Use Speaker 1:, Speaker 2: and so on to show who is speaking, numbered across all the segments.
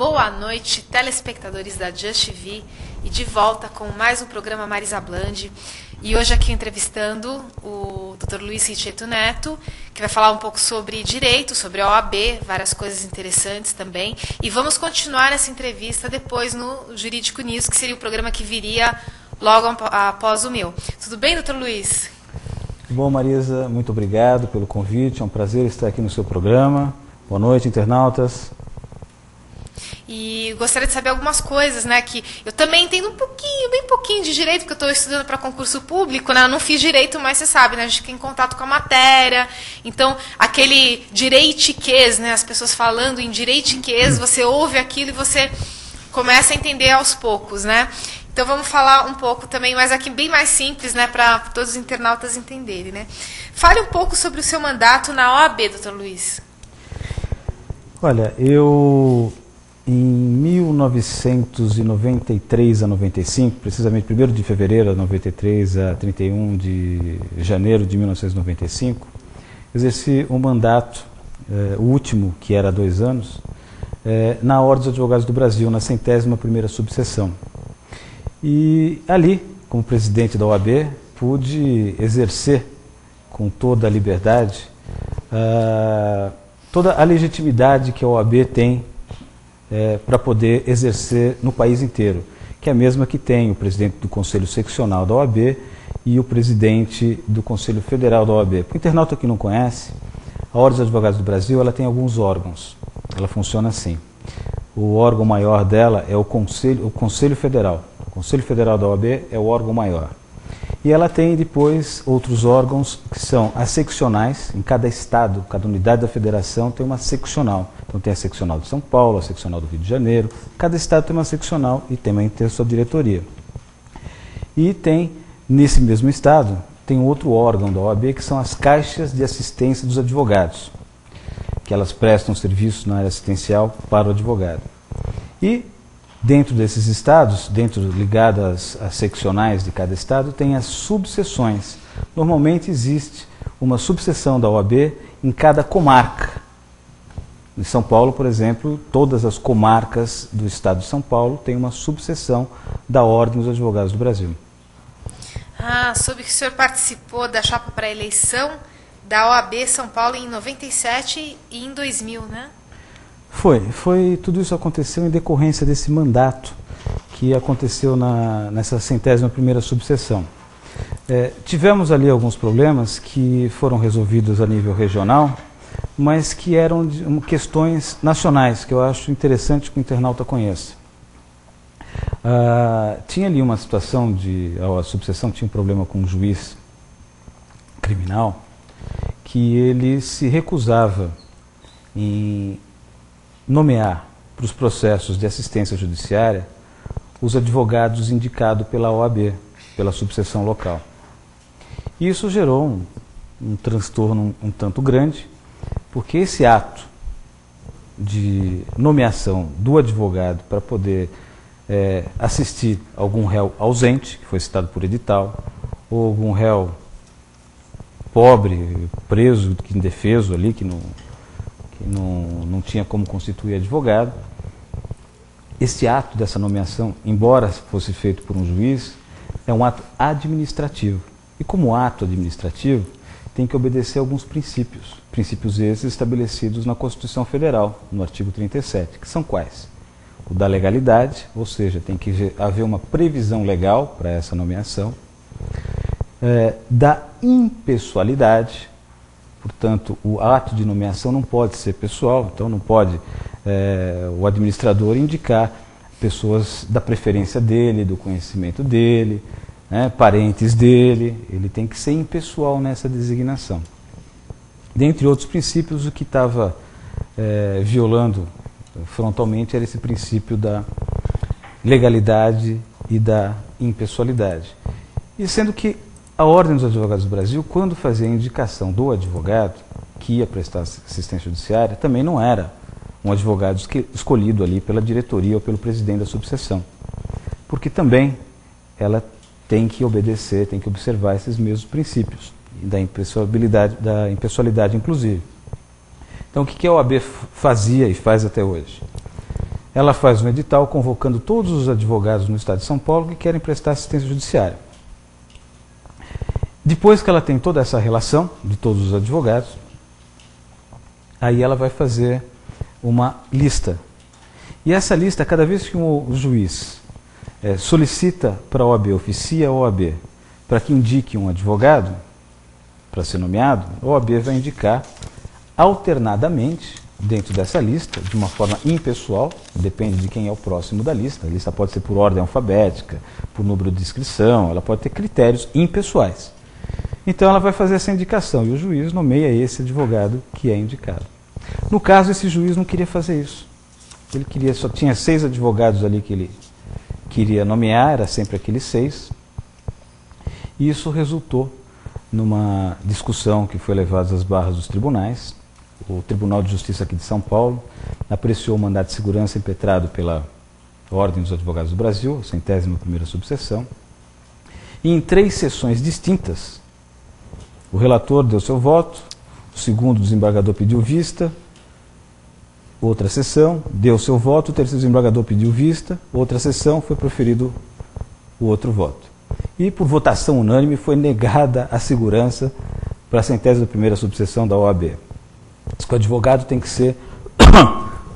Speaker 1: Boa noite, telespectadores da Just TV, e de volta com mais um programa Marisa Bland. E hoje aqui entrevistando o Dr. Luiz Richeto Neto, que vai falar um pouco sobre direito, sobre a OAB, várias coisas interessantes também. E vamos continuar essa entrevista depois no Jurídico News, que seria o programa que viria logo após o meu. Tudo bem, Dr. Luiz?
Speaker 2: Bom, Marisa, muito obrigado pelo convite, é um prazer estar aqui no seu programa. Boa noite, internautas.
Speaker 1: E gostaria de saber algumas coisas, né, que eu também entendo um pouquinho, bem pouquinho de direito, porque eu estou estudando para concurso público, né, eu não fiz direito, mas você sabe, né, a gente fica em contato com a matéria, então aquele direitiquês, né, as pessoas falando em direitiquês, você ouve aquilo e você começa a entender aos poucos, né. Então vamos falar um pouco também, mas aqui bem mais simples, né, para todos os internautas entenderem, né. Fale um pouco sobre o seu mandato na OAB, Dr. Luiz.
Speaker 2: Olha, eu em 1993 a 95, precisamente 1º de fevereiro de 93 a 31 de janeiro de 1995, exerci um mandato, o último, que era há 2 anos, na Ordem dos Advogados do Brasil, na 101ª subseção. E ali, como presidente da OAB, pude exercer com toda a liberdade, toda a legitimidade que a OAB tem para poder exercer no país inteiro, que é a mesma que tem o presidente do Conselho Seccional da OAB e o presidente do Conselho Federal da OAB. Para o internauta que não conhece, a Ordem dos Advogados do Brasil ela tem alguns órgãos. Ela funciona assim. O órgão maior dela é o Conselho Federal. O Conselho Federal da OAB é o órgão maior. E ela tem depois outros órgãos que são as seccionais. Em cada estado, cada unidade da federação tem uma seccional. Então tem a seccional de São Paulo, a seccional do Rio de Janeiro. Cada estado tem uma seccional e também tem a sua diretoria. E tem, nesse mesmo estado, tem outro órgão da OAB que são as caixas de assistência dos advogados, que elas prestam serviço na área assistencial para o advogado. E dentro desses estados, ligadas às seccionais de cada estado, tem as subseções. Normalmente existe uma subseção da OAB em cada comarca. Em São Paulo, por exemplo, todas as comarcas do estado de São Paulo têm uma subseção da Ordem dos Advogados do Brasil.
Speaker 1: Soube que o senhor participou da chapa para a eleição da OAB São Paulo em 97 e em 2000, né?
Speaker 2: Tudo isso aconteceu em decorrência desse mandato que aconteceu nessa 101ª subseção. Tivemos ali alguns problemas que foram resolvidos a nível regional, mas que eram questões nacionais, que eu acho interessante que o internauta conheça. Tinha ali uma situação a subseção tinha um problema com um juiz criminal, que ele se recusava em nomear para os processos de assistência judiciária os advogados indicados pela OAB, pela subseção local. Isso gerou um transtorno um tanto grande, porque esse ato de nomeação do advogado para poder assistir algum réu ausente, que foi citado por edital, ou algum réu pobre, preso, indefeso ali, que não tinha como constituir advogado. Esse ato dessa nomeação, embora fosse feito por um juiz, é um ato administrativo. E como ato administrativo, tem que obedecer a alguns princípios. Princípios esses estabelecidos na Constituição Federal, no artigo 37, que são quais? O da legalidade, ou seja, tem que haver uma previsão legal para essa nomeação, da impessoalidade. Portanto, o ato de nomeação não pode ser pessoal, então não pode o administrador indicar pessoas da preferência dele, do conhecimento dele, parentes dele. Ele tem que ser impessoal nessa designação. Dentre outros princípios, o que estava violando frontalmente era esse princípio da legalidade e da impessoalidade. E sendo que a Ordem dos Advogados do Brasil, quando fazia a indicação do advogado que ia prestar assistência judiciária, também não era um advogado escolhido ali pela diretoria ou pelo presidente da subseção, porque também ela tem que obedecer, tem que observar esses mesmos princípios, da impessoalidade inclusive. Então o que a OAB fazia e faz até hoje? ela faz um edital convocando todos os advogados no estado de São Paulo que querem prestar assistência judiciária. Depois que ela tem toda essa relação de todos os advogados, aí ela vai fazer uma lista. E essa lista, cada vez que o juiz solicita para a OAB, oficia a OAB, para que indique um advogado para ser nomeado, a OAB vai indicar alternadamente, dentro dessa lista, de uma forma impessoal, depende de quem é o próximo da lista. A lista pode ser por ordem alfabética, por número de inscrição, ela pode ter critérios impessoais. Então ela vai fazer essa indicação e o juiz nomeia esse advogado que é indicado. No caso, esse juiz não queria fazer isso. Ele queria, só tinha 6 advogados ali que ele queria nomear, era sempre aqueles 6. E isso resultou numa discussão que foi levada às barras dos tribunais. O Tribunal de Justiça aqui de São Paulo apreciou o mandado de segurança impetrado pela Ordem dos Advogados do Brasil, a 101ª subseção. E em 3 sessões distintas, o relator deu seu voto, o segundo desembargador pediu vista, outra sessão, deu seu voto, o terceiro desembargador pediu vista, outra sessão, foi proferido o outro voto. E por votação unânime foi negada a segurança para a 101ª subseção da OAB. Diz que o advogado tem que ser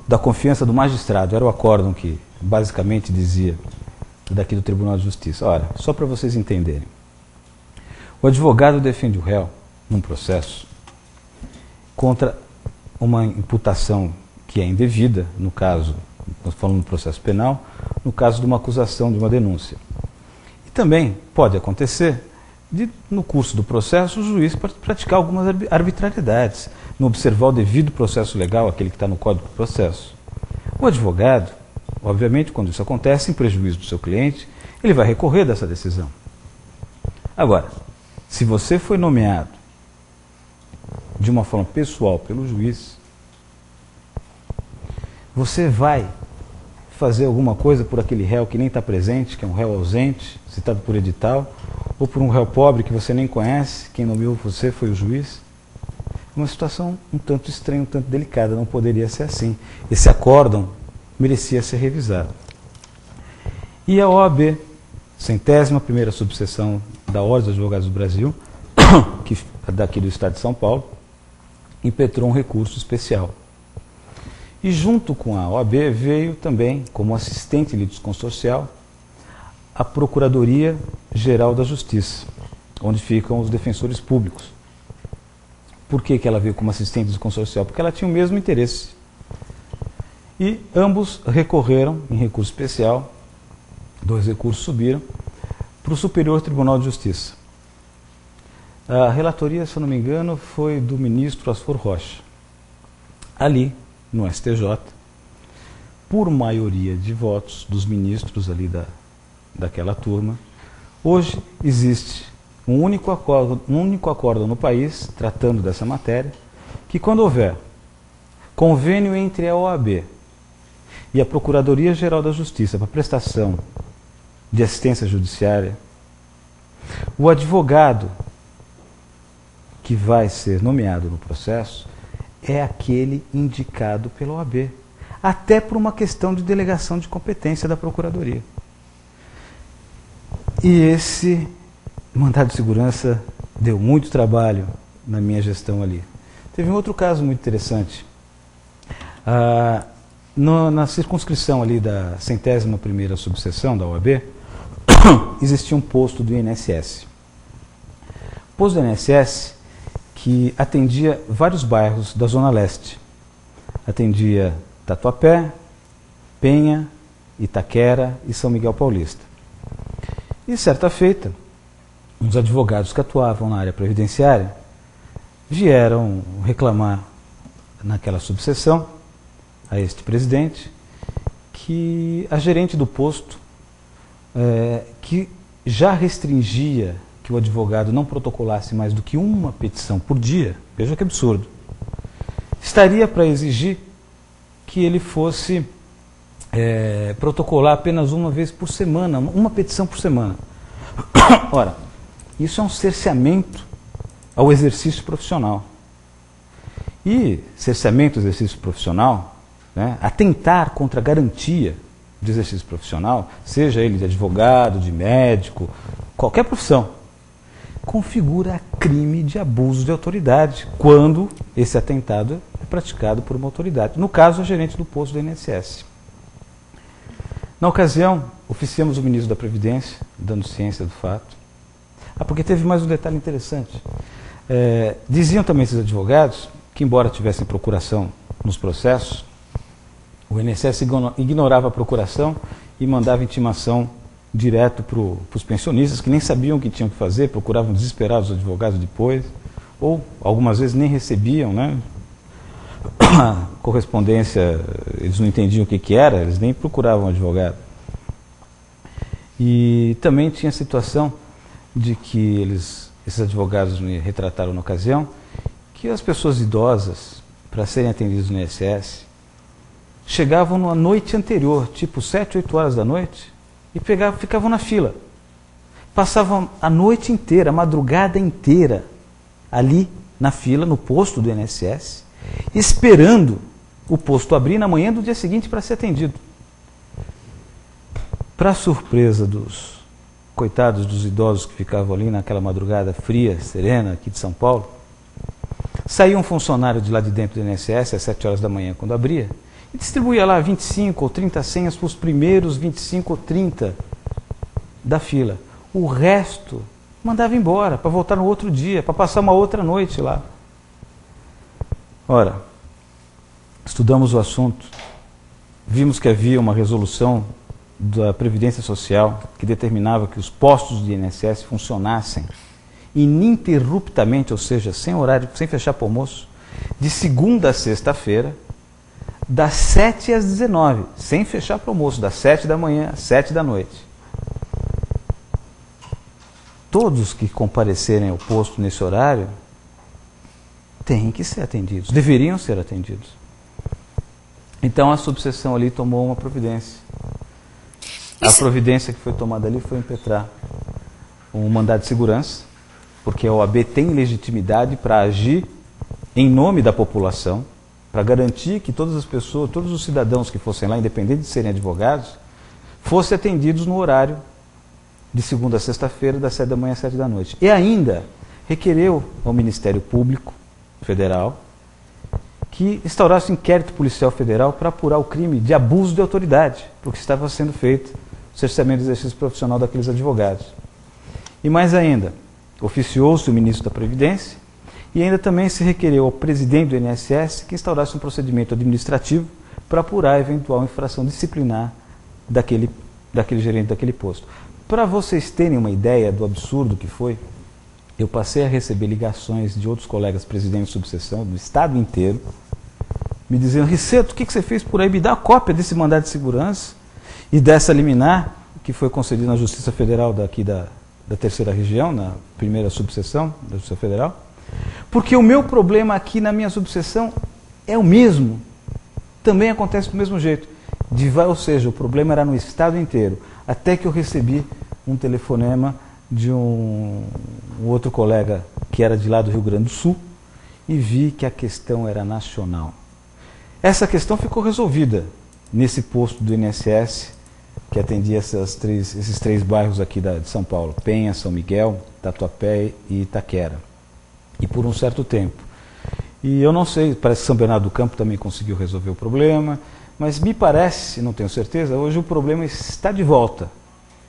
Speaker 2: da confiança do magistrado, era o acórdão que basicamente dizia daqui do Tribunal de Justiça. Olha, só para vocês entenderem, o advogado defende o réu num processo contra uma imputação que é indevida, no caso, nós falamos do processo penal, no caso de uma acusação, de uma denúncia. E também pode acontecer de, no curso do processo, o juiz praticar algumas arbitrariedades, não observar o devido processo legal, aquele que está no Código do Processo. O advogado, obviamente, quando isso acontece, em prejuízo do seu cliente, ele vai recorrer dessa decisão. Agora, se você foi nomeado de uma forma pessoal pelo juiz, você vai fazer alguma coisa por aquele réu que nem está presente, que é um réu ausente, citado por edital, ou por um réu pobre que você nem conhece, quem nomeou você foi o juiz? É uma situação um tanto estranha, um tanto delicada, não poderia ser assim. Esse acórdão merecia ser revisado. E a OAB, 101ª subseção da Ordem dos Advogados do Brasil, que é daqui do Estado de São Paulo, impetrou um recurso especial. E junto com a OAB veio também, como assistente litisconsorcial, a Procuradoria-Geral da Justiça, onde ficam os defensores públicos. Por que ela veio como assistente litisconsorcial? Porque ela tinha o mesmo interesse. E ambos recorreram em recurso especial, 2 recursos subiram, para o Superior Tribunal de Justiça. A relatoria, se eu não me engano, foi do ministro Asfor Rocha. Ali, no STJ, por maioria de votos dos ministros ali daquela turma, hoje existe um único acórdão no país, tratando dessa matéria, que quando houver convênio entre a OAB e a Procuradoria-Geral da Justiça para prestação de assistência judiciária, o advogado que vai ser nomeado no processo é aquele indicado pela OAB, até por uma questão de delegação de competência da Procuradoria. E esse mandado de segurança deu muito trabalho na minha gestão ali. Teve um outro caso muito interessante. Na circunscrição ali da 101ª subseção da OAB, existia um posto do INSS. Posto do INSS que atendia vários bairros da Zona Leste. Atendia Tatuapé, Penha, Itaquera e São Miguel Paulista. E certa feita, uns advogados que atuavam na área previdenciária vieram reclamar naquela subseção a este presidente que a gerente do posto, que já restringia que o advogado não protocolasse mais do que uma petição por dia, veja que absurdo, estaria para exigir que ele fosse protocolar apenas uma vez por semana, uma petição por semana. Ora, isso é um cerceamento ao exercício profissional. E cerceamento ao exercício profissional, né, atentar contra a garantia de exercício profissional, seja ele de advogado, de médico, qualquer profissão, configura crime de abuso de autoridade, quando esse atentado é praticado por uma autoridade. No caso, a gerente do posto do INSS. Na ocasião, oficiamos o ministro da Previdência, dando ciência do fato. Porque teve mais um detalhe interessante. Diziam também esses advogados que, embora tivessem procuração nos processos, o INSS ignorava a procuração e mandava intimação direto para os pensionistas, que nem sabiam o que tinham que fazer, procuravam desesperados os advogados depois, ou algumas vezes nem recebiam, né? Correspondência, eles não entendiam o que era, eles nem procuravam advogado. E também tinha a situação de que esses advogados me retrataram na ocasião, que as pessoas idosas, para serem atendidas no INSS, chegavam na noite anterior, tipo 7, 8 horas da noite, e ficavam na fila. Passavam a noite inteira, a madrugada inteira, ali na fila, no posto do INSS, esperando o posto abrir na manhã do dia seguinte para ser atendido. Para surpresa dos coitados dos idosos que ficavam ali naquela madrugada fria, serena, aqui de São Paulo, saía um funcionário de lá de dentro do INSS às 7 horas da manhã, quando abria, e distribuía lá 25 ou 30 senhas para os primeiros 25 ou 30 da fila. O resto mandava embora, para voltar no outro dia, para passar uma outra noite lá. Ora, estudamos o assunto, vimos que havia uma resolução da Previdência Social que determinava que os postos de INSS funcionassem ininterruptamente, ou seja, sem horário, sem fechar para o almoço, de segunda a sexta-feira, das 7 às 19, sem fechar para o almoço, das 7 da manhã às 7 da noite. Todos que comparecerem ao posto nesse horário têm que ser atendidos, deveriam ser atendidos. Então a subseção ali tomou uma providência. A providência que foi tomada ali foi impetrar um mandado de segurança, porque a OAB tem legitimidade para agir em nome da população, para garantir que todas as pessoas, todos os cidadãos que fossem lá, independente de serem advogados, fossem atendidos no horário de segunda a sexta-feira, das 7 da manhã às 7 da noite. E ainda requereu ao Ministério Público Federal que instaurasse um inquérito policial federal para apurar o crime de abuso de autoridade, porque estava sendo feito o cerceamento do exercício profissional daqueles advogados. E mais ainda, oficiou-se o ministro da Previdência e ainda também se requereu ao presidente do INSS que instaurasse um procedimento administrativo para apurar a eventual infração disciplinar daquele gerente daquele posto. Para vocês terem uma ideia do absurdo que foi, eu passei a receber ligações de outros colegas presidentes de subseção do estado inteiro, me dizendo: Riceto, o que você fez por aí? Me dá a cópia desse mandado de segurança e dessa liminar que foi concedida na Justiça Federal daqui da terceira região, na primeira subseção da Justiça Federal, porque o meu problema aqui na minha subseção é o mesmo, também acontece do mesmo jeito. Ou seja, o problema era no estado inteiro, até que eu recebi um telefonema de um outro colega que era de lá do Rio Grande do Sul e vi que a questão era nacional. Essa questão ficou resolvida nesse posto do INSS que atendia esses três bairros aqui de São Paulo: Penha, São Miguel, Tatuapé e Itaquera, e por um certo tempo. E eu não sei, parece que São Bernardo do Campo também conseguiu resolver o problema, mas me parece, não tenho certeza, hoje o problema está de volta.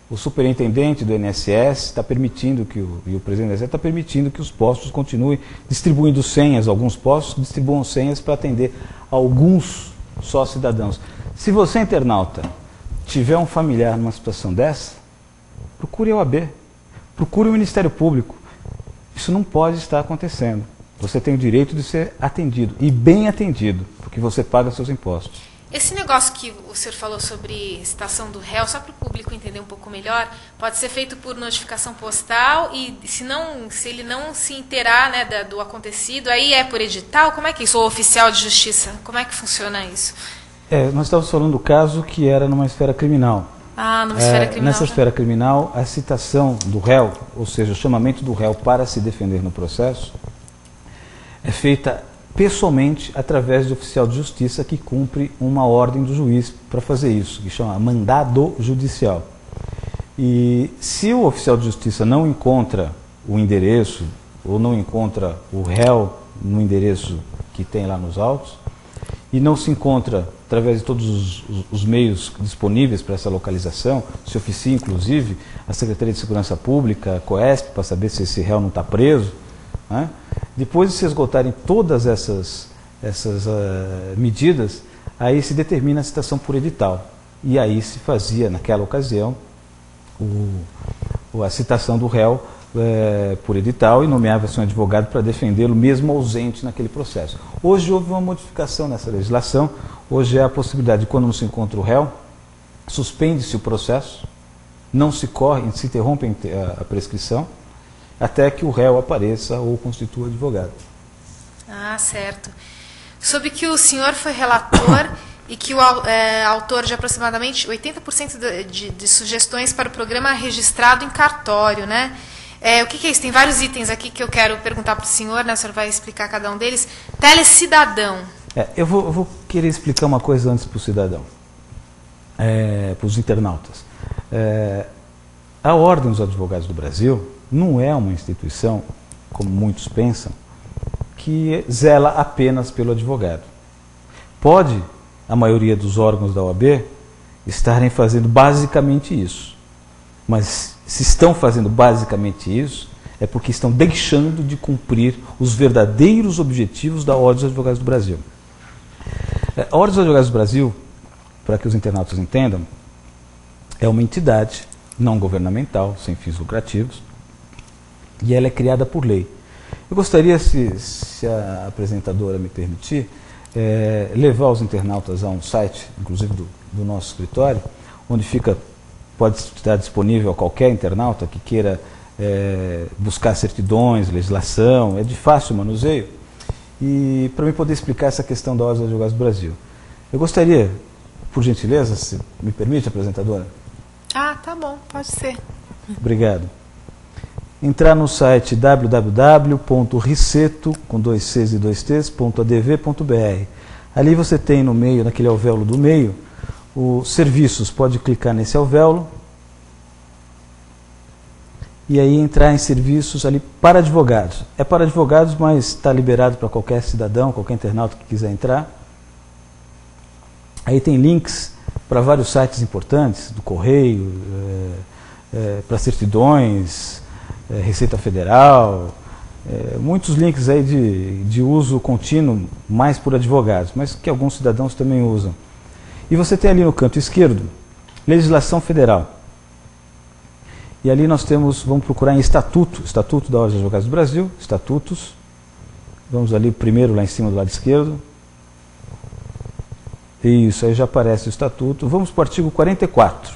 Speaker 2: O superintendente do INSS está permitindo e o presidente do INSS está permitindo que os postos continuem distribuindo senhas, alguns postos distribuam senhas para atender alguns só cidadãos. Se você, internauta, tiver um familiar numa situação dessa, procure a OAB, procure o Ministério Público. Isso não pode estar acontecendo. Você tem o direito de ser atendido, e bem atendido, porque você paga seus impostos.
Speaker 1: Esse negócio que o senhor falou sobre citação do réu, só para o público entender um pouco melhor, pode ser feito por notificação postal e se ele não se inteirar, né, do acontecido, aí é por edital? Como é que é isso? Ou oficial de justiça? Como é que funciona isso?
Speaker 2: Nós estávamos falando do caso que era numa esfera criminal.
Speaker 1: Numa esfera criminal.
Speaker 2: Nessa esfera criminal, a citação do réu, ou seja, o chamamento do réu para se defender no processo, é feita pessoalmente através de oficial de justiça que cumpre uma ordem do juiz para fazer isso, que chama mandado judicial. E se o oficial de justiça não encontra o endereço ou não encontra o réu no endereço que tem lá nos autos, e não se encontra através de todos os meios disponíveis para essa localização, se oficia inclusive a Secretaria de Segurança Pública, a COESP, para saber se esse réu não está preso, né? Depois de se esgotarem todas essas medidas, aí se determina a citação por edital. E aí se fazia, naquela ocasião, a citação do réu por edital e nomeava-se um advogado para defendê-lo, mesmo ausente naquele processo. Hoje houve uma modificação nessa legislação. Hoje é a possibilidade de, quando não se encontra o réu, suspende-se o processo, não se corre, se interrompe a prescrição, até que o réu apareça ou constitua advogado.
Speaker 1: Ah, certo. Soube que o senhor foi relator e que o autor de aproximadamente 80% de sugestões para o programa registrado em cartório, né? O que é isso? Tem vários itens aqui que eu quero perguntar para o senhor, né? O senhor vai explicar cada um deles. Telecidadão.
Speaker 2: Eu vou querer explicar uma coisa antes para o cidadão, para os internautas. A Ordem dos Advogados do Brasil não é uma instituição, como muitos pensam, que zela apenas pelo advogado. Pode a maioria dos órgãos da OAB estarem fazendo basicamente isso, mas se estão fazendo basicamente isso, é porque estão deixando de cumprir os verdadeiros objetivos da Ordem dos Advogados do Brasil. A Ordem dos Advogados do Brasil, para que os internautas entendam, é uma entidade não governamental, sem fins lucrativos, e ela é criada por lei. Eu gostaria, se a apresentadora me permitir, levar os internautas a um site, inclusive do nosso escritório, onde pode estar disponível a qualquer internauta que queira buscar certidões, legislação, é de fácil manuseio, e para mim poder explicar essa questão da Ordem dos Advogados do Brasil. Eu gostaria, por gentileza, se me permite, apresentadora?
Speaker 1: Ah, tá bom, pode ser.
Speaker 2: Obrigado. Entrar no site www.riceto.adv.br. Ali você tem no meio, naquele alvéolo do meio, os serviços. Pode clicar nesse alvéolo e aí entrar em serviços ali para advogados. É para advogados, mas está liberado para qualquer cidadão, qualquer internauta que quiser entrar. Aí tem links para vários sites importantes, do Correio, para certidões, Receita Federal, muitos links aí de uso contínuo, mais por advogados, mas que alguns cidadãos também usam. E você tem ali no canto esquerdo, legislação federal. E ali nós temos, vamos procurar em Estatuto da Ordem dos Advogados do Brasil, Estatutos. Vamos ali primeiro lá em cima do lado esquerdo. Isso, aí já aparece o Estatuto. Vamos para o artigo 44,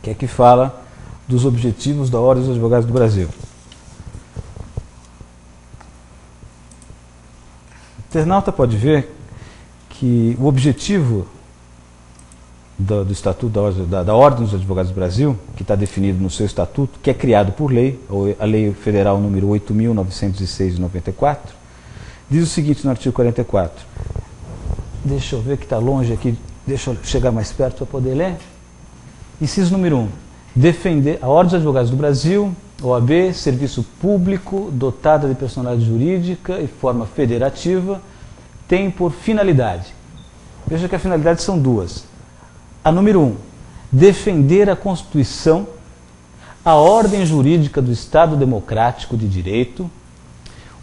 Speaker 2: que é que fala dos objetivos da Ordem dos Advogados do Brasil. O internauta pode ver que o objetivo do Estatuto da Ordem dos Advogados do Brasil, que está definido no seu Estatuto, que é criado por lei, a Lei Federal número 8.906 de 94, diz o seguinte no artigo 44. Deixa eu ver que está longe aqui, deixa eu chegar mais perto para poder ler. Inciso número 1. Defender a Ordem dos Advogados do Brasil, OAB, serviço público, dotada de personalidade jurídica e forma federativa, tem por finalidade. Veja que a finalidade são duas. A número 1, defender a Constituição, a ordem jurídica do Estado Democrático de Direito,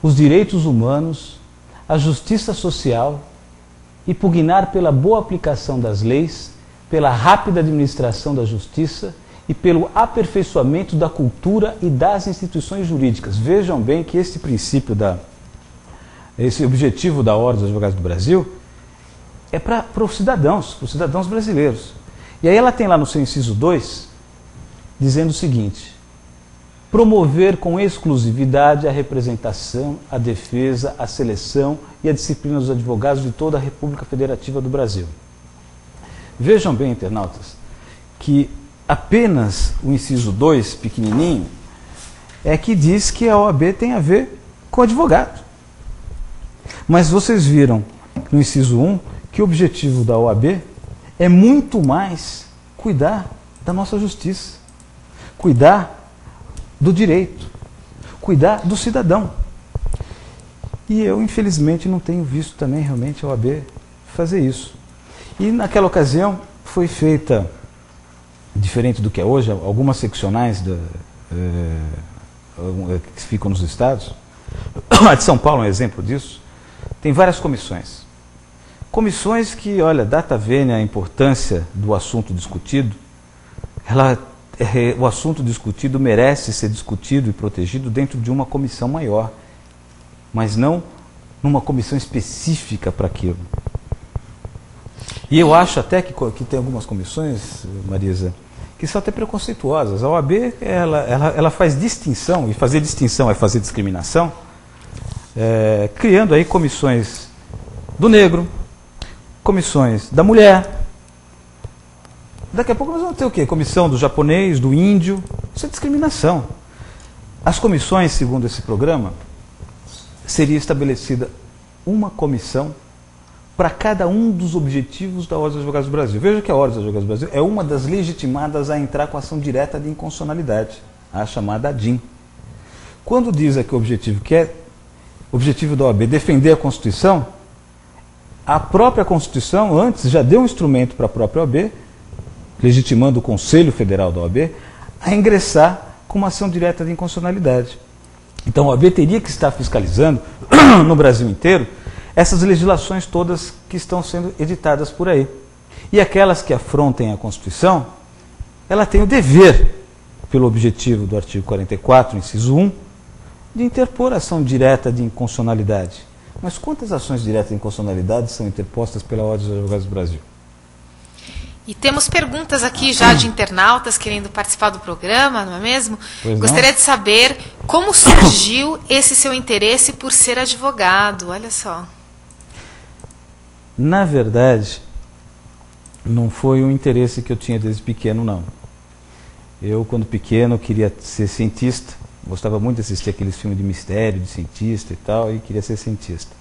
Speaker 2: os direitos humanos, a justiça social e pugnar pela boa aplicação das leis, pela rápida administração da justiça e pelo aperfeiçoamento da cultura e das instituições jurídicas. Vejam bem que esse princípio, esse objetivo da Ordem dos Advogados do Brasil é para os cidadãos brasileiros. E aí ela tem lá no seu inciso 2, dizendo o seguinte: promover com exclusividade a representação, a defesa, a seleção e a disciplina dos advogados de toda a República Federativa do Brasil. Vejam bem, internautas, que apenas o inciso 2, pequenininho, é que diz que a OAB tem a ver com advogado. Mas vocês viram no inciso 1 que o objetivo da OAB é muito mais cuidar da nossa justiça, cuidar do direito, cuidar do cidadão. E eu, infelizmente, não tenho visto também realmente a OAB fazer isso. E naquela ocasião foi feita, diferente do que é hoje, algumas seccionais que ficam nos estados. A de São Paulo é um exemplo disso. Tem várias comissões. Comissões que, olha, data vênia a importância do assunto discutido. O assunto discutido merece ser discutido e protegido dentro de uma comissão maior, mas não numa comissão específica para aquilo. E eu acho até que tem algumas comissões, Marisa, que são até preconceituosas. A OAB, ela faz distinção, e fazer distinção é fazer discriminação, criando aí comissões do negro, comissões da mulher. Daqui a pouco nós vamos ter o quê? Comissão do japonês, do índio. Isso é discriminação. As comissões, segundo esse programa, seria estabelecida uma comissão para cada um dos objetivos da Ordem dos Advogados do Brasil. Veja que a Ordem dos Advogados do Brasil é uma das legitimadas a entrar com ação direta de inconstitucionalidade, a chamada ADIM. Quando diz aqui o objetivo da OAB defender a Constituição, a própria Constituição antes já deu um instrumento para a própria OAB, legitimando o Conselho Federal da OAB, a ingressar com uma ação direta de inconstitucionalidade. Então a OAB teria que estar fiscalizando no Brasil inteiro essas legislações todas que estão sendo editadas por aí. E aquelas que afrontem a Constituição, ela tem o dever, pelo objetivo do artigo 44, inciso 1, de interpor ação direta de inconstitucionalidade. Mas quantas ações diretas de inconstitucionalidade são interpostas pela Ordem dos Advogados do Brasil?
Speaker 1: E temos perguntas aqui já de internautas querendo participar do programa, não é mesmo?
Speaker 2: Pois
Speaker 1: Gostaria
Speaker 2: não?
Speaker 1: de saber como surgiu esse seu interesse por ser advogado. Olha só.
Speaker 2: Na verdade, não foi um interesse que eu tinha desde pequeno, não. Eu, quando pequeno, queria ser cientista. Gostava muito de assistir aqueles filmes de mistério, de cientista e tal, e queria ser cientista.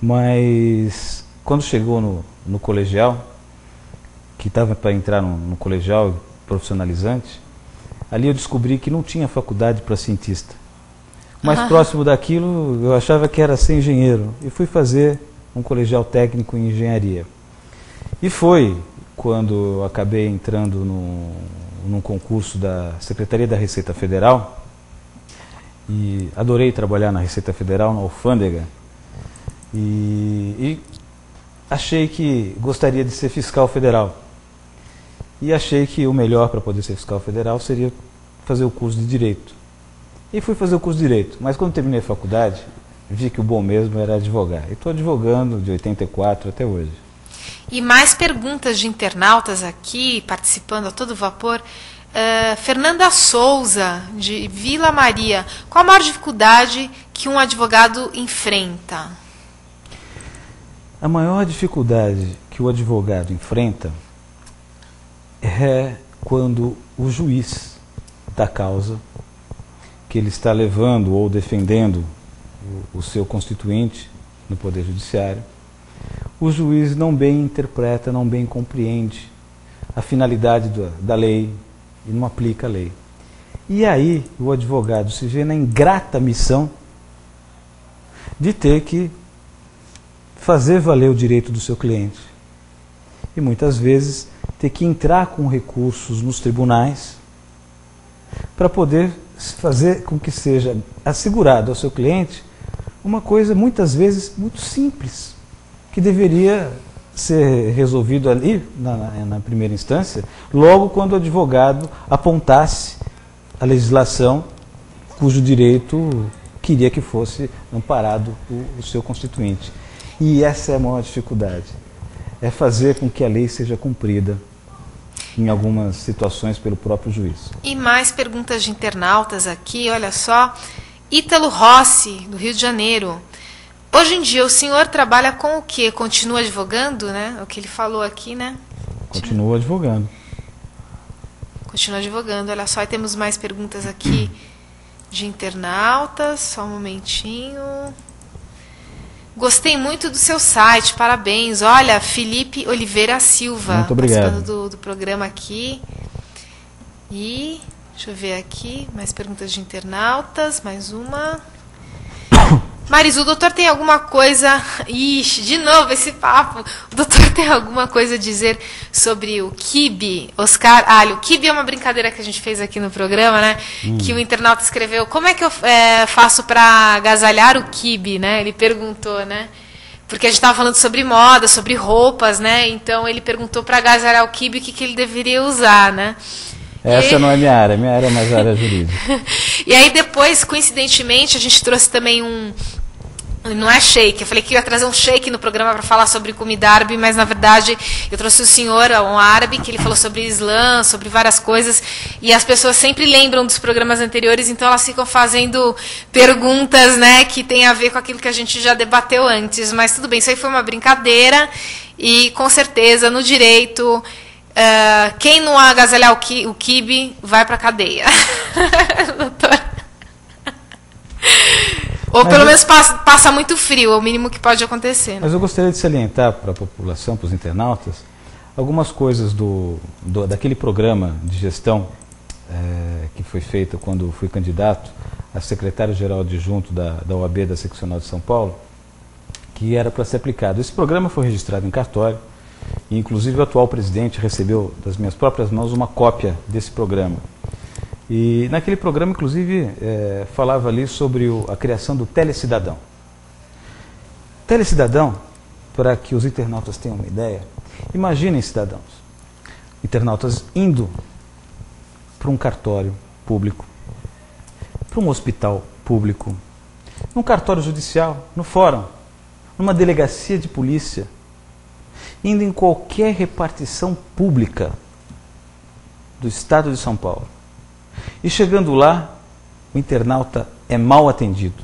Speaker 2: Mas, quando chegou no colegial, que estava para entrar no colegial profissionalizante, ali eu descobri que não tinha faculdade para cientista. Mais próximo daquilo, eu achava que era ser engenheiro. E fui fazer um colegial técnico em engenharia. E foi quando eu acabei entrando num concurso da Secretaria da Receita Federal, e adorei trabalhar na Receita Federal, na alfândega, e achei que gostaria de ser fiscal federal. E achei que o melhor para poder ser fiscal federal seria fazer o curso de Direito. E fui fazer o curso de Direito, mas quando terminei a faculdade, vi que o bom mesmo era advogar. E estou advogando de 84 até hoje.
Speaker 1: E mais perguntas de internautas aqui, participando a todo vapor. Fernanda Souza, de Vila Maria. Qual a maior dificuldade que um advogado enfrenta?
Speaker 2: A maior dificuldade que o advogado enfrenta é quando o juiz da causa que ele está levando ou defendendo o seu constituinte no Poder Judiciário, o juiz não bem interpreta, não bem compreende a finalidade da lei e não aplica a lei. E aí o advogado se vê na ingrata missão de ter que fazer valer o direito do seu cliente. E muitas vezes ter que entrar com recursos nos tribunais para poder fazer com que seja assegurado ao seu cliente uma coisa muitas vezes muito simples, que deveria ser resolvido ali na primeira instância, logo quando o advogado apontasse a legislação cujo direito queria que fosse amparado o seu constituinte. E essa é a maior dificuldade, é fazer com que a lei seja cumprida em algumas situações pelo próprio juiz.
Speaker 1: E mais perguntas de internautas aqui, olha só. Ítalo Rossi, do Rio de Janeiro. Hoje em dia o senhor trabalha com o quê? Continua advogando, né? O que ele falou aqui, né?
Speaker 2: Continua advogando.
Speaker 1: Continua advogando, olha só. E temos mais perguntas aqui de internautas. Só um momentinho. Gostei muito do seu site, parabéns. Olha, Felipe Oliveira Silva.
Speaker 2: Muito obrigado.
Speaker 1: Participando do programa aqui. E, deixa eu ver aqui, mais perguntas de internautas, mais uma. Marizu, o doutor tem alguma coisa... Ixi, de novo esse papo. O doutor tem alguma coisa a dizer sobre o quibe? Oscar Alho. O quibe é uma brincadeira que a gente fez aqui no programa, né? Que o internauta escreveu, como é que eu faço para agasalhar o quibe, né? Ele perguntou, né? Porque a gente estava falando sobre moda, sobre roupas, né? Então ele perguntou para agasalhar o quibe o que ele deveria usar, né?
Speaker 2: Essa não é minha área é mais a área jurídica.
Speaker 1: E aí depois, coincidentemente, a gente trouxe também não é shake, eu falei que ia trazer um shake no programa para falar sobre comida árabe, mas na verdade eu trouxe o senhor, um árabe, que ele falou sobre Islã, sobre várias coisas, e as pessoas sempre lembram dos programas anteriores, então elas ficam fazendo perguntas, né, que tem a ver com aquilo que a gente já debateu antes, mas tudo bem, isso aí foi uma brincadeira, e com certeza no direito... quem não agasalhar o quibe vai para a cadeia. Doutor. Ou pelo menos passa muito frio, é o mínimo que pode acontecer. Né?
Speaker 2: Mas eu gostaria de salientar para a população, para os internautas, algumas coisas daquele programa de gestão que foi feito quando fui candidato a secretário-geral adjunto da OAB da Seccional de São Paulo, que era para ser aplicado. Esse programa foi registrado em cartório, e inclusive o atual presidente recebeu das minhas próprias mãos uma cópia desse programa. E naquele programa, inclusive, falava ali sobre a criação do Telecidadão. Telecidadão, para que os internautas tenham uma ideia, imaginem, cidadãos, internautas indo para um cartório público, para um hospital público, num cartório judicial, no fórum, numa delegacia de polícia, indo em qualquer repartição pública do estado de São Paulo. E chegando lá, o internauta é mal atendido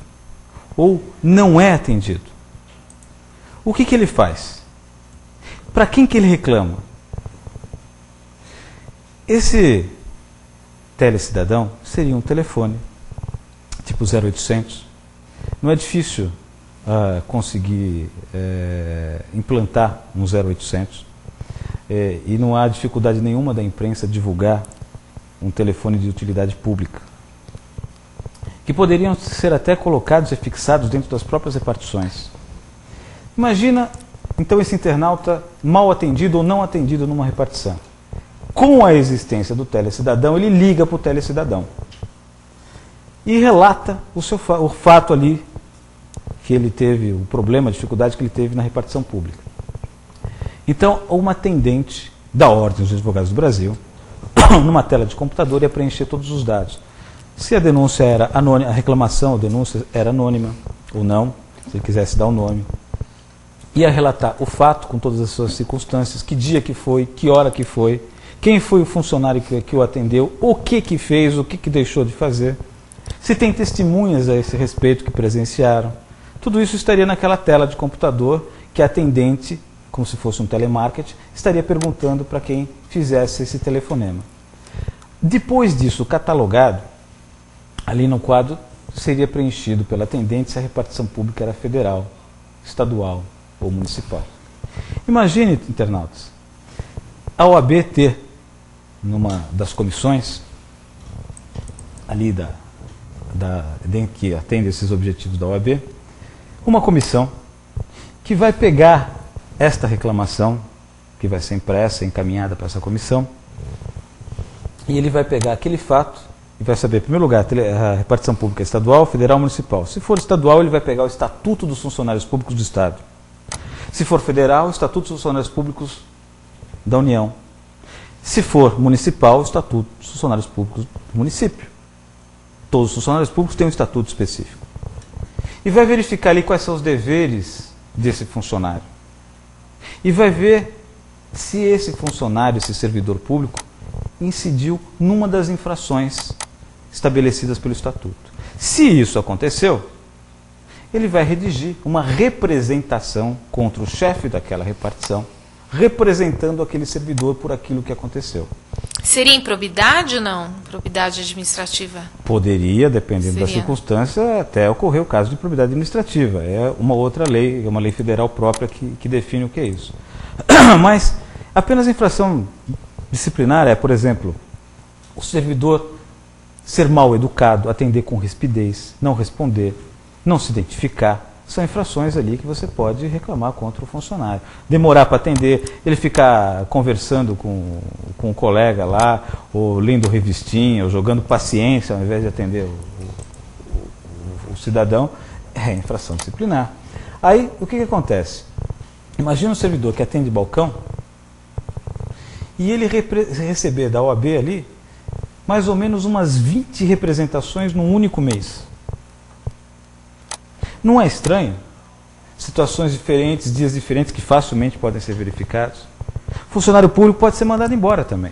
Speaker 2: ou não é atendido. O que ele faz? Para quem que ele reclama? Esse telecidadão seria um telefone, tipo 0800. Não é difícil conseguir implantar um 0800 e não há dificuldade nenhuma da imprensa divulgar um telefone de utilidade pública, que poderiam ser até colocados e fixados dentro das próprias repartições. Imagina, então, esse internauta mal atendido ou não atendido numa repartição. Com a existência do telecidadão, ele liga para o telecidadão e relata o fato ali que ele teve, o problema, a dificuldade que ele teve na repartição pública. Então, uma atendente da Ordem dos Advogados do Brasil, numa tela de computador, ia preencher todos os dados. Se a denúncia era anônima, a reclamação, a denúncia era anônima ou não, se ele quisesse dar o nome, ia relatar o fato com todas as suas circunstâncias, que dia que foi, que hora que foi, quem foi o funcionário que o atendeu, o que fez, o que deixou de fazer, se tem testemunhas a esse respeito que presenciaram. Tudo isso estaria naquela tela de computador que a atendente, como se fosse um telemarketing, estaria perguntando para quem fizesse esse telefonema. Depois disso, catalogado, ali no quadro seria preenchido pela atendente se a repartição pública era federal, estadual ou municipal. Imagine, internautas, a OAB ter, numa das comissões, ali que atende esses objetivos da OAB, uma comissão que vai pegar esta reclamação, que vai ser impressa, encaminhada para essa comissão, e ele vai pegar aquele fato e vai saber, em primeiro lugar, a repartição pública estadual, federal, municipal. Se for estadual, ele vai pegar o Estatuto dos Funcionários Públicos do Estado. Se for federal, o Estatuto dos Funcionários Públicos da União. Se for municipal, o Estatuto dos Funcionários Públicos do município. Todos os funcionários públicos têm um estatuto específico. E vai verificar ali quais são os deveres desse funcionário. E vai ver se esse funcionário, esse servidor público, incidiu numa das infrações estabelecidas pelo Estatuto. Se isso aconteceu, ele vai redigir uma representação contra o chefe daquela repartição, representando aquele servidor por aquilo que aconteceu.
Speaker 1: Seria improbidade ou não? Improbidade administrativa?
Speaker 2: Poderia, dependendo da circunstância, até ocorrer o caso de improbidade administrativa. É uma outra lei, é uma lei federal própria que define o que é isso. Mas apenas infração disciplinar é, por exemplo, o servidor ser mal educado, atender com rispidez, não responder, não se identificar. São infrações ali que você pode reclamar contra o funcionário. Demorar para atender, ele ficar conversando com um colega lá, ou lendo revistinha, ou jogando paciência ao invés de atender o cidadão, é infração disciplinar. Aí, o que acontece? Imagina um servidor que atende balcão e ele receber da OAB ali mais ou menos umas 20 representações num único mês. Não é estranho? Situações diferentes, dias diferentes que facilmente podem ser verificados. Funcionário público pode ser mandado embora também.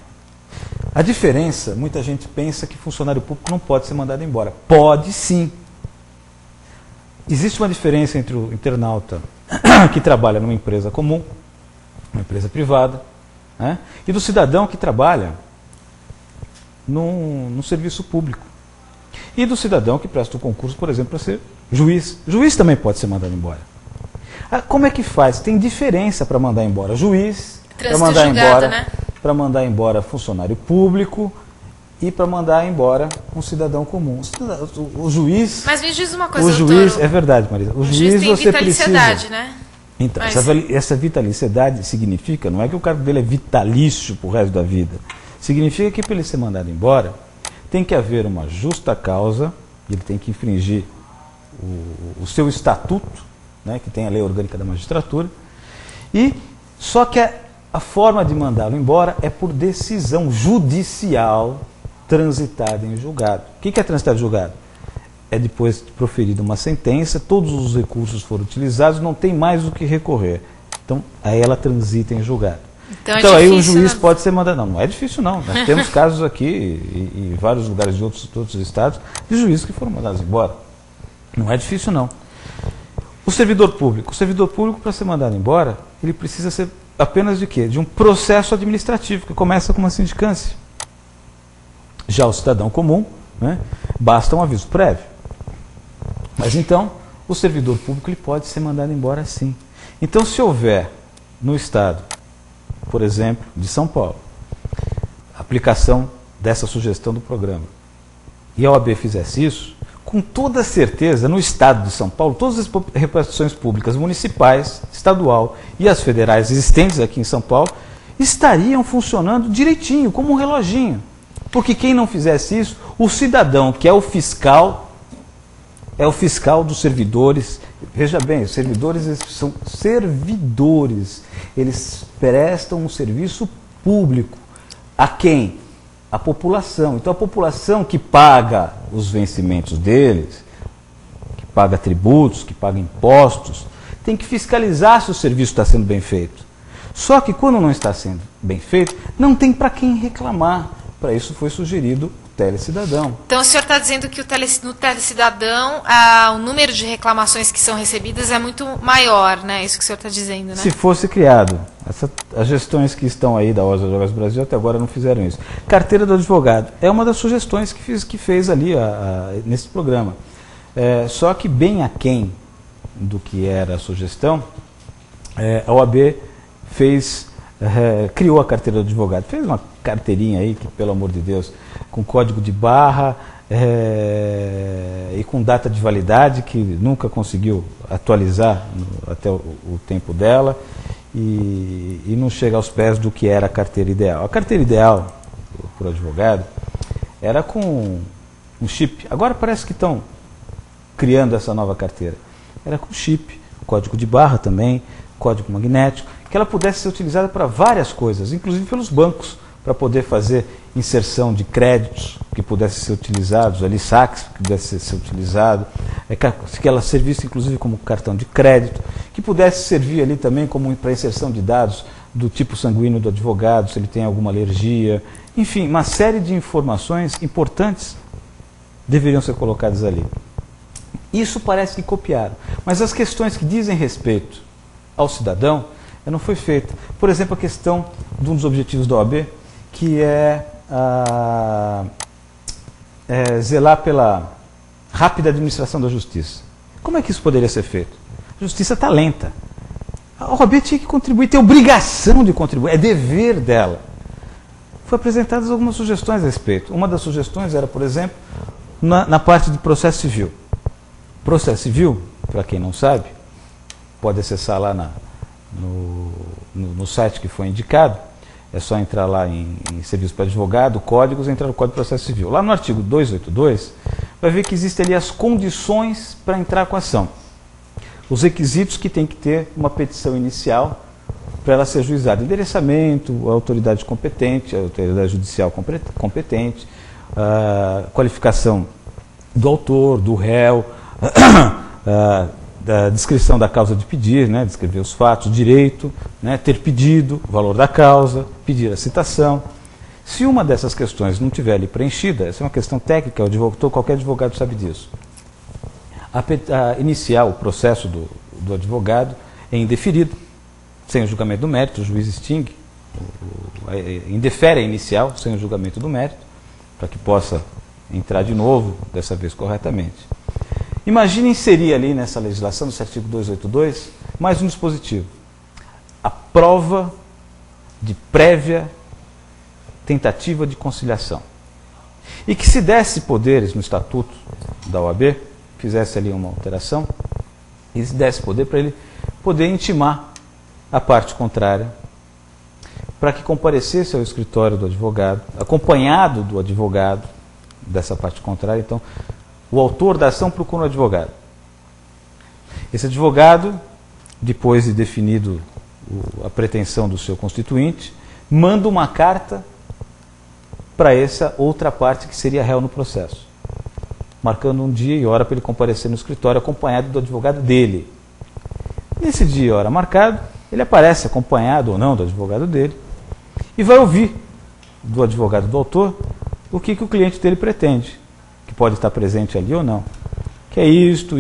Speaker 2: A diferença, muita gente pensa que funcionário público não pode ser mandado embora. Pode sim. Existe uma diferença entre o internauta que trabalha numa empresa comum, uma empresa privada, né, e do cidadão que trabalha num serviço público. E do cidadão que presta o concurso, por exemplo, para ser juiz. Juiz também pode ser mandado embora. Como é que faz? Tem diferença para mandar embora juiz, para mandar embora, né? Para mandar embora funcionário público e para mandar embora um cidadão comum. O juiz.
Speaker 1: Mas me diz uma coisa,
Speaker 2: o juiz, é verdade, Marisa. O juiz tem você
Speaker 1: vitaliciedade,
Speaker 2: precisa,
Speaker 1: né?
Speaker 2: Então, essa vitaliciedade significa, não é que o cargo dele é vitalício para o resto da vida. Significa que para ele ser mandado embora, tem que haver uma justa causa, ele tem que infringir o seu estatuto, né, que tem a lei orgânica da magistratura, e só que a forma de mandá-lo embora é por decisão judicial transitada em julgado. O que é transitada em julgado? É depois de proferida uma sentença, todos os recursos foram utilizados, não tem mais o que recorrer. Então, aí ela transita em julgado. Então aí o juiz pode ser mandado. Não é difícil não. Nós temos casos aqui, em vários lugares de outros estados, de juízes que foram mandados embora. Não é difícil não. O servidor público para ser mandado embora, ele precisa ser apenas de quê? De um processo administrativo, que começa com uma sindicância. Já o cidadão comum, né, basta um aviso prévio. Mas então, o servidor público ele pode ser mandado embora sim. Então, se houver no estado, por exemplo, de São Paulo, aplicação dessa sugestão do programa, e a OAB fizesse isso, com toda certeza, no estado de São Paulo, todas as repartições públicas municipais, estadual e as federais existentes aqui em São Paulo, estariam funcionando direitinho, como um reloginho. Porque quem não fizesse isso, o cidadão, que é o fiscal dos servidores. Veja bem, os servidores são servidores, eles prestam um serviço público. A quem? A população. Então a população que paga os vencimentos deles, que paga tributos, que paga impostos, tem que fiscalizar se o serviço está sendo bem feito. Só que quando não está sendo bem feito, não tem para quem reclamar. Para isso foi sugerido o Telecidadão.
Speaker 1: Então o senhor está dizendo que no Telecidadão o número de reclamações que são recebidas é muito maior, né? Isso que o senhor está dizendo, né?
Speaker 2: Se fosse criado. As gestões que estão aí da Ordem dos Advogados do Brasil até agora não fizeram isso. Carteira do advogado é uma das sugestões que fez ali nesse programa. Só que bem aquém do que era a sugestão, a OAB criou a carteira do advogado. Fez uma carteirinha aí, que pelo amor de Deus, com código de barra e com data de validade, que nunca conseguiu atualizar até o tempo dela, e não chega aos pés do que era a carteira ideal. A carteira ideal para o advogado era com um chip. Agora parece que estão criando essa nova carteira. Era com chip, código de barra também, código magnético, que ela pudesse ser utilizada para várias coisas, inclusive pelos bancos, para poder fazer inserção de créditos que pudessem ser utilizados, ali saques que pudessem ser utilizados, que ela servisse inclusive como cartão de crédito, que pudesse servir ali também como para inserção de dados do tipo sanguíneo do advogado, se ele tem alguma alergia, enfim, uma série de informações importantes deveriam ser colocadas ali. Isso parece que copiaram, mas as questões que dizem respeito ao cidadão não foi feita. Por exemplo, a questão de um dos objetivos da OAB, que é zelar pela rápida administração da justiça. Como é que isso poderia ser feito? A justiça está lenta. A OAB tinha que contribuir, tem obrigação de contribuir, é dever dela. Foram apresentadas algumas sugestões a respeito. Uma das sugestões era, por exemplo, na parte de processo civil. Processo civil, para quem não sabe, pode acessar lá no site que foi indicado. É só entrar lá em serviço para advogado, códigos, entrar no Código de Processo Civil. Lá no artigo 282, vai ver que existem ali as condições para entrar com a ação. Os requisitos que tem que ter uma petição inicial para ela ser juizada. Endereçamento, a autoridade competente, a autoridade judicial competente, a qualificação do autor, do réu, da descrição da causa de pedir, né, descrever os fatos, direito, né, ter pedido, valor da causa, pedir a citação. Se uma dessas questões não tiver ali preenchida, essa é uma questão técnica, qualquer advogado sabe disso. Iniciar o processo do advogado é indeferido, sem o julgamento do mérito, o juiz extingue, indefere a inicial, sem o julgamento do mérito, para que possa entrar de novo, dessa vez corretamente. Imagine inserir ali nessa legislação, nesse artigo 282, mais um dispositivo. A prova de prévia tentativa de conciliação. E que se desse poderes no estatuto da OAB, fizesse ali uma alteração, e se desse poder para ele poder intimar a parte contrária, para que comparecesse ao escritório do advogado, acompanhado do advogado dessa parte contrária. Então, o autor da ação procura um advogado. Esse advogado, depois de definido a pretensão do seu constituinte, manda uma carta para essa outra parte que seria réu no processo, marcando um dia e hora para ele comparecer no escritório acompanhado do advogado dele. Nesse dia e hora marcado, ele aparece acompanhado ou não do advogado dele e vai ouvir do advogado do autor o que o cliente dele pretende, que pode estar presente ali ou não. Que é isto.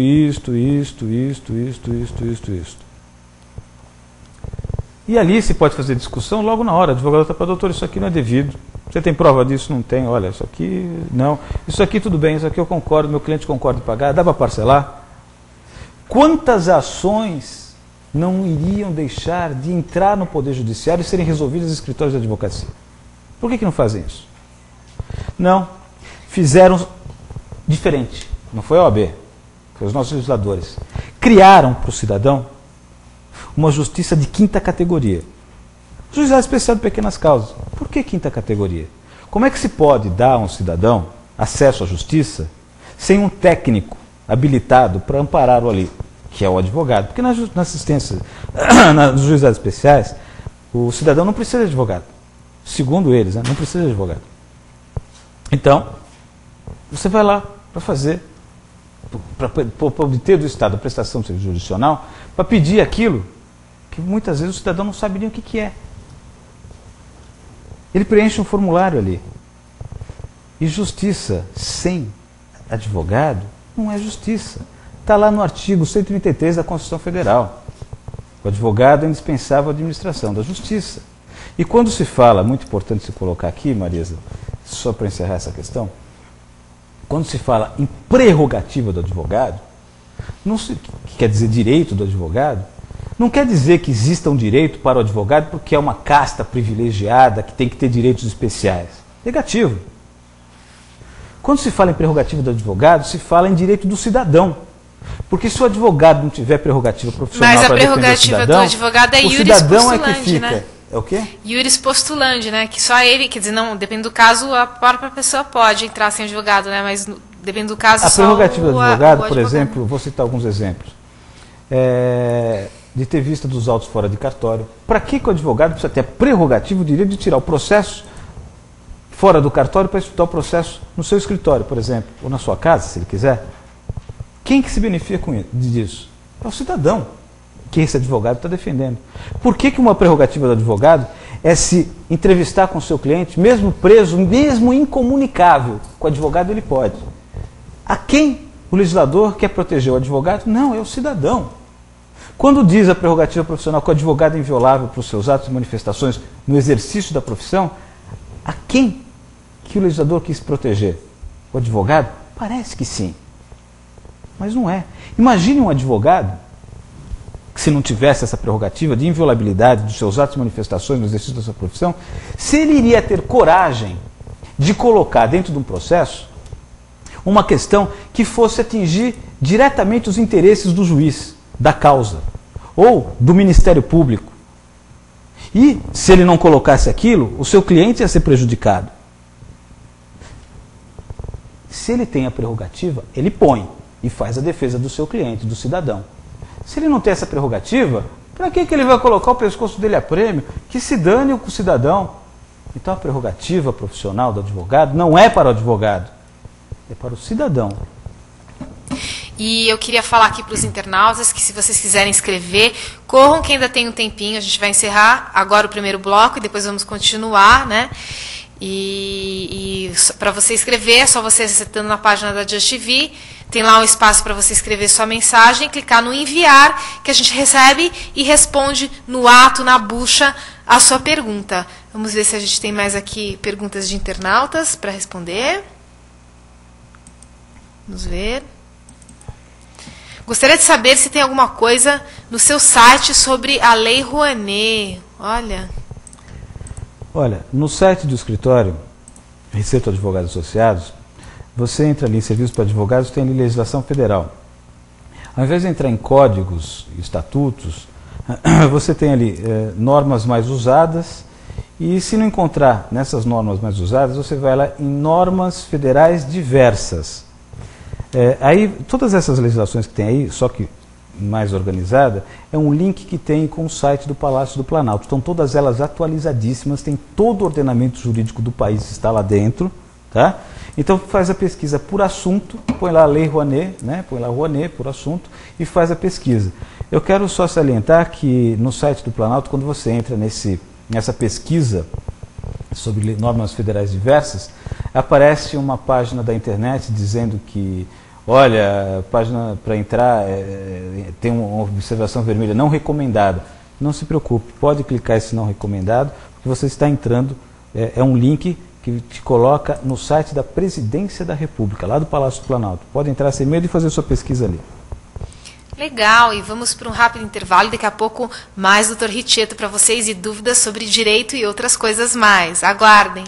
Speaker 2: E ali se pode fazer discussão logo na hora. O advogado está para doutor, isso aqui não é devido. Você tem prova disso? Não tem. Olha, isso aqui não. Isso aqui tudo bem, isso aqui eu concordo, meu cliente concorda em pagar, dá para parcelar? Quantas ações não iriam deixar de entrar no Poder Judiciário e serem resolvidas nos escritórios de advocacia? Por que não fazem isso? Não. Fizeram diferente. Não foi a OAB, foi os nossos legisladores. Criaram para o cidadão uma justiça de quinta categoria. Juizado especial de pequenas causas. Por que quinta categoria? Como é que se pode dar a um cidadão acesso à justiça sem um técnico habilitado para ampará-lo ali, que é o advogado? Porque na assistência, nos juizados especiais, o cidadão não precisa de advogado. Segundo eles, né? Não precisa de advogado. Então, você vai lá para fazer, para obter do Estado a prestação de serviço jurisdicional, para pedir aquilo que muitas vezes o cidadão não sabe nem o que é. Ele preenche um formulário ali. E justiça sem advogado não é justiça. Está lá no artigo 133 da Constituição Federal. O advogado é indispensável à administração da justiça. E quando se fala, muito importante se colocar aqui, Marisa, só para encerrar essa questão, quando se fala em prerrogativa do advogado, que quer dizer direito do advogado, não quer dizer que exista um direito para o advogado porque é uma casta privilegiada que tem que ter direitos especiais. Negativo. Quando se fala em prerrogativa do advogado, se fala em direito do cidadão. Porque se o advogado não tiver prerrogativa profissional para defender o cidadão... Mas a prerrogativa do advogado é iuris postulandi, né?
Speaker 1: É o quê? Iuris postulandi, né? Que só ele, quer dizer, não, depende do caso, a própria pessoa pode entrar sem advogado, né? Mas depende do caso,
Speaker 2: a prerrogativa do advogado, por exemplo, vou citar alguns exemplos. De ter vista dos autos fora de cartório. Para que o advogado precisa ter a prerrogativa, o direito de tirar o processo fora do cartório para estudar o processo no seu escritório, por exemplo, ou na sua casa, se ele quiser? Quem que se beneficia disso? É o cidadão que esse advogado está defendendo. Por que uma prerrogativa do advogado é se entrevistar com o seu cliente, mesmo preso, mesmo incomunicável? Com o advogado ele pode. A quem o legislador quer proteger? O advogado? Não, é o cidadão. Quando diz a prerrogativa profissional que o advogado é inviolável para os seus atos e manifestações no exercício da profissão, a quem que o legislador quis proteger? O advogado? Parece que sim. Mas não é. Imagine um advogado que, se não tivesse essa prerrogativa de inviolabilidade dos seus atos e manifestações no exercício da sua profissão, se ele iria ter coragem de colocar dentro de um processo uma questão que fosse atingir diretamente os interesses do juiz, da causa, ou do Ministério Público. E, se ele não colocasse aquilo, o seu cliente ia ser prejudicado. Se ele tem a prerrogativa, ele põe e faz a defesa do seu cliente, do cidadão. Se ele não tem essa prerrogativa, para que ele vai colocar o pescoço dele a prêmio? Que se dane o cidadão. Então a prerrogativa profissional do advogado não é para o advogado, é para o cidadão.
Speaker 1: E eu queria falar aqui para os internautas que, se vocês quiserem escrever, corram que ainda tem um tempinho. A gente vai encerrar agora o primeiro bloco e depois vamos continuar, né? E para você escrever, é só você acessando na página da Just TV. Tem lá um espaço para você escrever sua mensagem, clicar no enviar, que a gente recebe e responde no ato, na bucha, a sua pergunta. Vamos ver se a gente tem mais aqui perguntas de internautas para responder. Vamos ver. Gostaria de saber se tem alguma coisa no seu site sobre a Lei Rouanet.
Speaker 2: Olha, no site do escritório Receita Advogados Associados, você entra ali em Serviços para Advogados, tem ali legislação federal. Ao invés de entrar em códigos, estatutos, você tem ali normas mais usadas, e se não encontrar nessas normas mais usadas, você vai lá em normas federais diversas. Aí, todas essas legislações que tem aí, só que mais organizada, é um link que tem com o site do Palácio do Planalto. Estão todas elas atualizadíssimas, tem todo o ordenamento jurídico do país está lá dentro, tá? Então faz a pesquisa por assunto, põe lá a Lei Rouanet, né? Põe lá Rouanet por assunto e faz a pesquisa. Eu quero só salientar que no site do Planalto, quando você entra nessa pesquisa sobre normas federais diversas, aparece uma página da internet dizendo que, olha, a página para entrar tem uma observação vermelha, não recomendada. Não se preocupe, pode clicar esse não recomendado, porque você está entrando, é um link que te coloca no site da Presidência da República, lá do Palácio do Planalto. Pode entrar sem medo e fazer sua pesquisa ali.
Speaker 1: Legal, e vamos para um rápido intervalo e daqui a pouco mais Dr. Riccietto para vocês e dúvidas sobre direito e outras coisas mais. Aguardem!